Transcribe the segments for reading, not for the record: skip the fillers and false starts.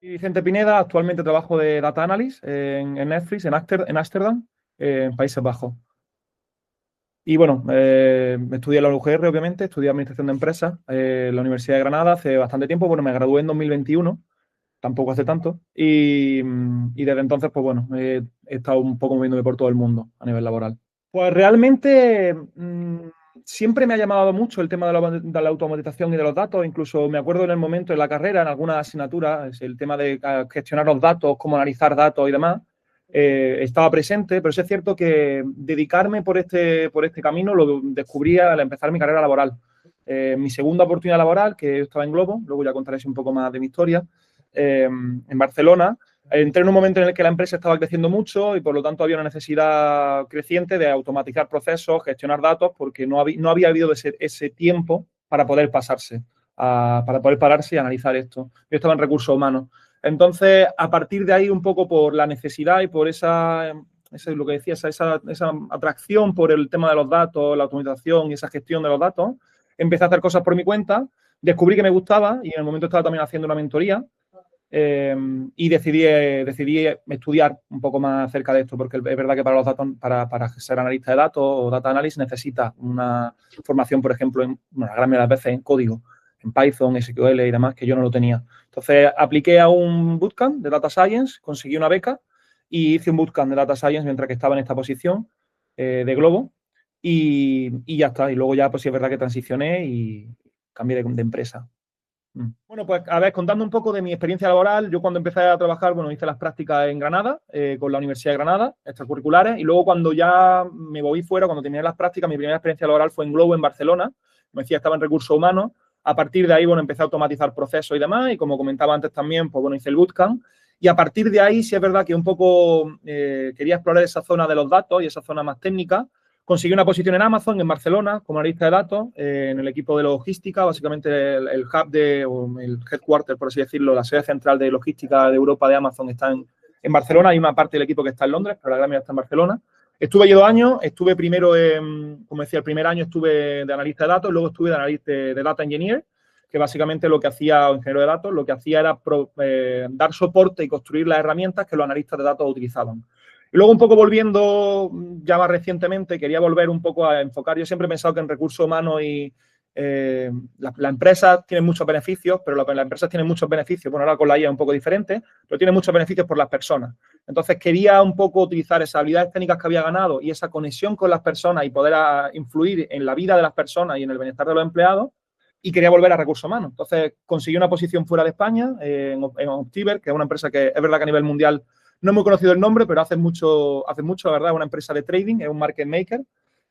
Vicente Pineda, actualmente trabajo de Data Analyst en Netflix, en Ámsterdam, en Países Bajos. Y bueno, estudié la UGR, obviamente, estudié Administración de Empresas en la Universidad de Granada hace bastante tiempo. Bueno, me gradué en 2021, tampoco hace tanto. Y desde entonces, pues bueno, he estado un poco moviéndome por todo el mundo a nivel laboral. Pues realmente siempre me ha llamado mucho el tema de la automatización y de los datos. Incluso me acuerdo en el momento en la carrera, en algunas asignaturas, el tema de gestionar los datos, cómo analizar datos y demás, estaba presente. Pero sí es cierto que dedicarme por este camino lo descubrí al empezar mi carrera laboral. Mi segunda oportunidad laboral, que yo estaba en Globo, luego ya contaré un poco más de mi historia, en Barcelona. Entré en un momento en el que la empresa estaba creciendo mucho y por lo tanto había una necesidad creciente de automatizar procesos, gestionar datos, porque no había habido ese tiempo para poder pararse y analizar esto. Yo estaba en recursos humanos. Entonces, a partir de ahí, un poco por la necesidad y por lo que decía, esa atracción por el tema de los datos, la automatización y esa gestión de los datos, empecé a hacer cosas por mi cuenta, descubrí que me gustaba y en el momento estaba también haciendo una mentoría. Y decidí estudiar un poco más acerca de esto, porque es verdad que para los datos, para ser analista de datos o data analyst necesitas una formación, por ejemplo, la gran mayoría de las veces en código, en Python, SQL y demás, que yo no lo tenía. Entonces apliqué a un bootcamp de Data Science, conseguí una beca y hice un bootcamp de Data Science mientras que estaba en esta posición de Globo y ya está. Y luego ya, pues sí es verdad que transicioné y cambié de empresa. Bueno, pues a ver, contando un poco de mi experiencia laboral, yo cuando empecé a trabajar, bueno, hice las prácticas en Granada, con la Universidad de Granada, extracurriculares, y luego cuando ya me voy fuera, cuando terminé las prácticas, mi primera experiencia laboral fue en Globo, en Barcelona, me decía, estaba en recursos humanos, a partir de ahí, bueno, empecé a automatizar procesos y demás, y como comentaba antes también, pues bueno, hice el bootcamp, y a partir de ahí sí es verdad que un poco quería explorar esa zona de los datos y esa zona más técnica. Conseguí una posición en Amazon, en Barcelona, como analista de datos, en el equipo de logística, básicamente el hub o el headquarter, por así decirlo, la sede central de logística de Europa de Amazon está en Barcelona. Hay una parte del equipo que está en Londres, pero la gran mayoría está en Barcelona. Estuve allí 2 años, estuve primero, como decía, el primer año estuve de analista de datos, luego estuve de analista de data engineer, que básicamente lo que hacía, o ingeniero de datos, lo que hacía era dar soporte y construir las herramientas que los analistas de datos utilizaban. Y luego un poco volviendo, ya más recientemente, quería volver un poco a enfocar. Yo siempre he pensado que en recursos humanos y la empresa tiene muchos beneficios, pero las empresas tienen muchos beneficios. Bueno, ahora con la IA es un poco diferente, pero tiene muchos beneficios por las personas. Entonces quería un poco utilizar esas habilidades técnicas que había ganado y esa conexión con las personas y poder influir en la vida de las personas y en el bienestar de los empleados. Y quería volver a recursos humanos. Entonces conseguí una posición fuera de España, en Optiver, que es una empresa que es verdad que a nivel mundial no hemos conocido el nombre, pero hace mucho, la verdad, es una empresa de trading, es un market maker.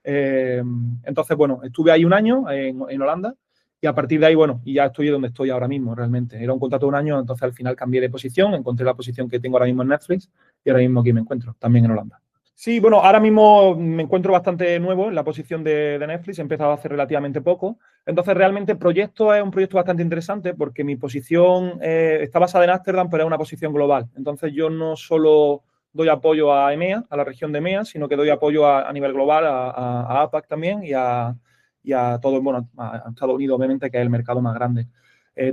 Entonces, bueno, estuve ahí 1 año en Holanda y a partir de ahí, bueno, y ya estoy donde estoy ahora mismo, realmente. Era un contrato de 1 año, entonces al final cambié de posición, encontré la posición que tengo ahora mismo en Netflix y ahora mismo aquí me encuentro, también en Holanda. Sí, bueno, ahora mismo me encuentro bastante nuevo en la posición de Netflix, he empezado hace relativamente poco. Entonces, realmente el proyecto es un proyecto bastante interesante porque mi posición está basada en Ámsterdam, pero es una posición global. Entonces, yo no solo doy apoyo a EMEA, a la región de EMEA, sino que doy apoyo a nivel global, a APAC también y a todo, bueno, a Estados Unidos, obviamente, que es el mercado más grande.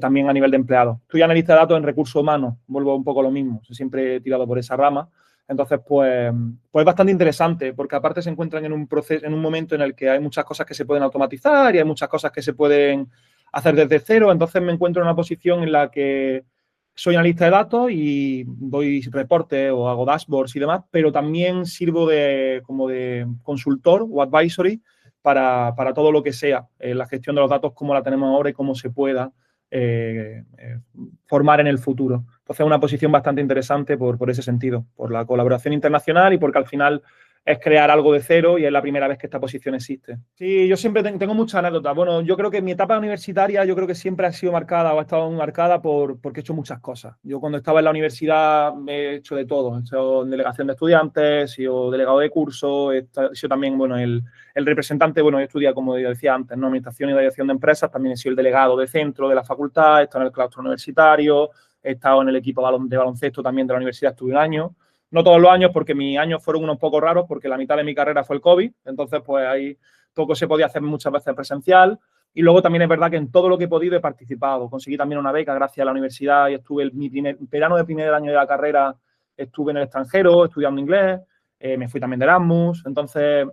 También a nivel de empleados. Estoy analista de datos en recursos humanos, vuelvo un poco a lo mismo, siempre he tirado por esa rama. Entonces, pues es bastante interesante, porque aparte se encuentran en un proceso, en un momento en el que hay muchas cosas que se pueden automatizar y hay muchas cosas que se pueden hacer desde cero. Entonces me encuentro en una posición en la que soy analista de datos y doy reportes o hago dashboards y demás, pero también sirvo como de consultor o advisory para todo lo que sea la gestión de los datos, como la tenemos ahora y cómo se pueda formar en el futuro. Entonces es una posición bastante interesante por ese sentido, por la colaboración internacional y porque al final es crear algo de cero y es la primera vez que esta posición existe. Sí, yo siempre tengo muchas anécdotas. Bueno, yo creo que mi etapa universitaria yo creo que siempre ha sido marcada o ha estado marcada porque he hecho muchas cosas. Yo cuando estaba en la universidad he hecho de todo. He hecho delegación de estudiantes, he sido delegado de curso, he sido también, bueno, el representante, bueno, yo estudié, como decía antes, ¿no? Administración y dirección de empresas, también he sido el delegado de centro de la facultad, he estado en el claustro universitario, he estado en el equipo de baloncesto también de la universidad, estuve 1 año. No todos los años, porque mis años fueron unos poco raros, porque la mitad de mi carrera fue el COVID, entonces pues ahí poco se podía hacer muchas veces presencial. Y luego también es verdad que en todo lo que he podido he participado. Conseguí también una beca gracias a la universidad y estuve mi verano de primer año de la carrera, estuve en el extranjero estudiando inglés, me fui también de Erasmus. Entonces,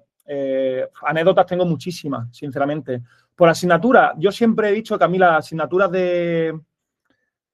anécdotas tengo muchísimas, sinceramente. Por asignatura, yo siempre he dicho que a mí las asignaturas de,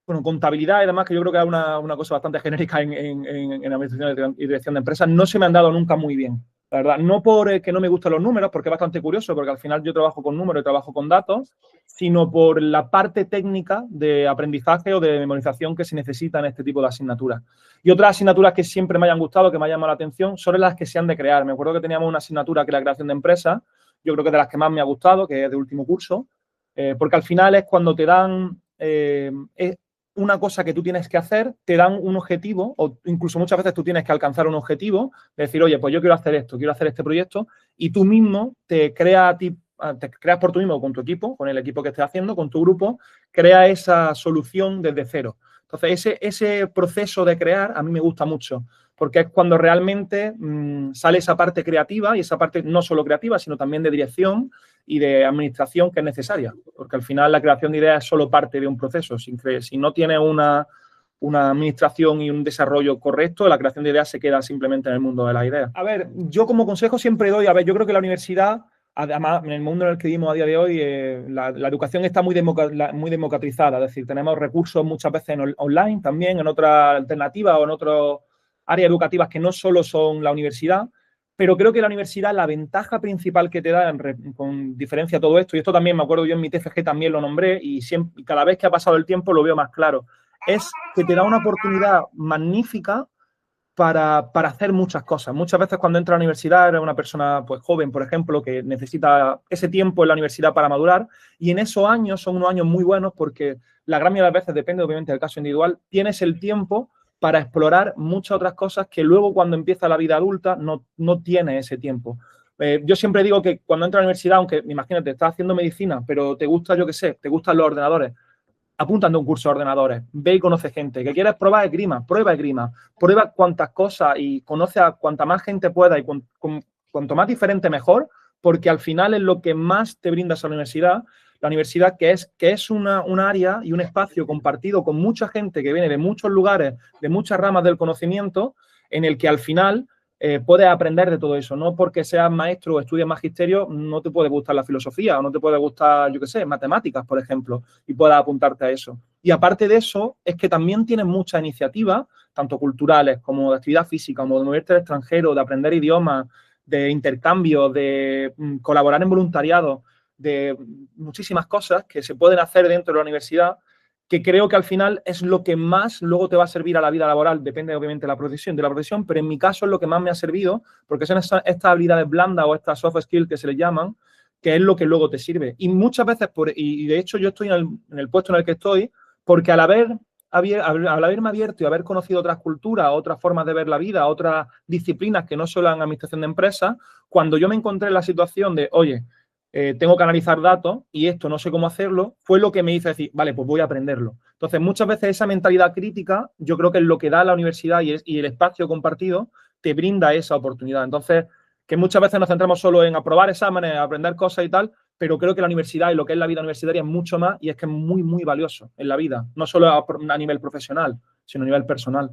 bueno, contabilidad y demás, que yo creo que es una cosa bastante genérica en administración y dirección de empresas, no se me han dado nunca muy bien. La verdad, no porque no me gustan los números, porque es bastante curioso, porque al final yo trabajo con números y trabajo con datos, sino por la parte técnica de aprendizaje o de memorización que se necesita en este tipo de asignaturas. Y otras asignaturas que siempre me hayan gustado, que me hayan llamado la atención, son las que se han de crear. Me acuerdo que teníamos una asignatura que era la creación de empresas, yo creo que de las que más me ha gustado, que es de último curso, porque al final es cuando te dan una cosa que tú tienes que hacer, te dan un objetivo, o incluso muchas veces tú tienes que alcanzar un objetivo, de decir, oye, pues yo quiero hacer esto, quiero hacer este proyecto, y tú mismo te creas por tú mismo, con tu equipo, con el equipo que estés haciendo, con tu grupo, crea esa solución desde cero. Entonces, ese proceso de crear a mí me gusta mucho, porque es cuando realmente sale esa parte creativa, y esa parte no solo creativa, sino también de dirección y de administración que es necesaria, porque al final la creación de ideas es solo parte de un proceso. Si no tienes una administración y un desarrollo correcto, la creación de ideas se queda simplemente en el mundo de las ideas. A ver, yo como consejo siempre doy, yo creo que la universidad, además, en el mundo en el que vivimos a día de hoy, la educación está muy democratizada, es decir, tenemos recursos muchas veces online también, en otras alternativas o en otras áreas educativas que no solo son la universidad. Pero creo que la universidad, la ventaja principal que te da, con diferencia a todo esto, y esto también me acuerdo yo en mi TFG también lo nombré, y cada vez que ha pasado el tiempo lo veo más claro, es que te da una oportunidad magnífica para hacer muchas cosas. Muchas veces cuando entras a la universidad eres una persona pues joven, por ejemplo, que necesita ese tiempo en la universidad para madurar, y en esos años son unos años muy buenos porque la gran mayoría de las veces, depende obviamente del caso individual, tienes el tiempo para explorar muchas otras cosas que luego cuando empieza la vida adulta no tienes ese tiempo. Yo siempre digo que cuando entras a la universidad, aunque imagínate, estás haciendo medicina, pero te gusta, yo qué sé, te gustan los ordenadores, apúntate a un curso de ordenadores, ve y conoce gente. ¿Que quieres probar esgrima? Prueba esgrima. Prueba cuantas cosas y conoce a cuanta más gente pueda, y cuanto más diferente mejor, porque al final es lo que más te brinda esa universidad. La universidad que es un área y un espacio compartido con mucha gente que viene de muchos lugares, de muchas ramas del conocimiento, en el que al final puedes aprender de todo eso. No porque seas maestro o estudies magisterio, no te puede gustar la filosofía o no te puede gustar, yo qué sé, matemáticas, por ejemplo, y puedas apuntarte a eso. Y aparte de eso, es que también tienes muchas iniciativas, tanto culturales como de actividad física, como de moverte al extranjero, de aprender idiomas, de intercambio, de colaborar en voluntariado, de muchísimas cosas que se pueden hacer dentro de la universidad, que creo que al final es lo que más luego te va a servir a la vida laboral. Depende obviamente de la profesión, pero en mi caso es lo que más me ha servido, porque son estas habilidades blandas o estas soft skills que se les llaman, que es lo que luego te sirve. Y muchas veces, y de hecho yo estoy en el puesto en el que estoy, porque al haberme abierto y haber conocido otras culturas, otras formas de ver la vida, otras disciplinas que no solo en administración de empresas, cuando yo me encontré en la situación de, oye, tengo que analizar datos y esto no sé cómo hacerlo, fue lo que me hizo decir, vale, pues voy a aprenderlo. Entonces, muchas veces esa mentalidad crítica, yo creo que es lo que da la universidad y el espacio compartido te brinda esa oportunidad. Entonces, que muchas veces nos centramos solo en aprobar exámenes, aprender cosas y tal, pero creo que la universidad y lo que es la vida universitaria es mucho más, y es que es muy, muy valioso en la vida, no solo a nivel profesional, sino a nivel personal.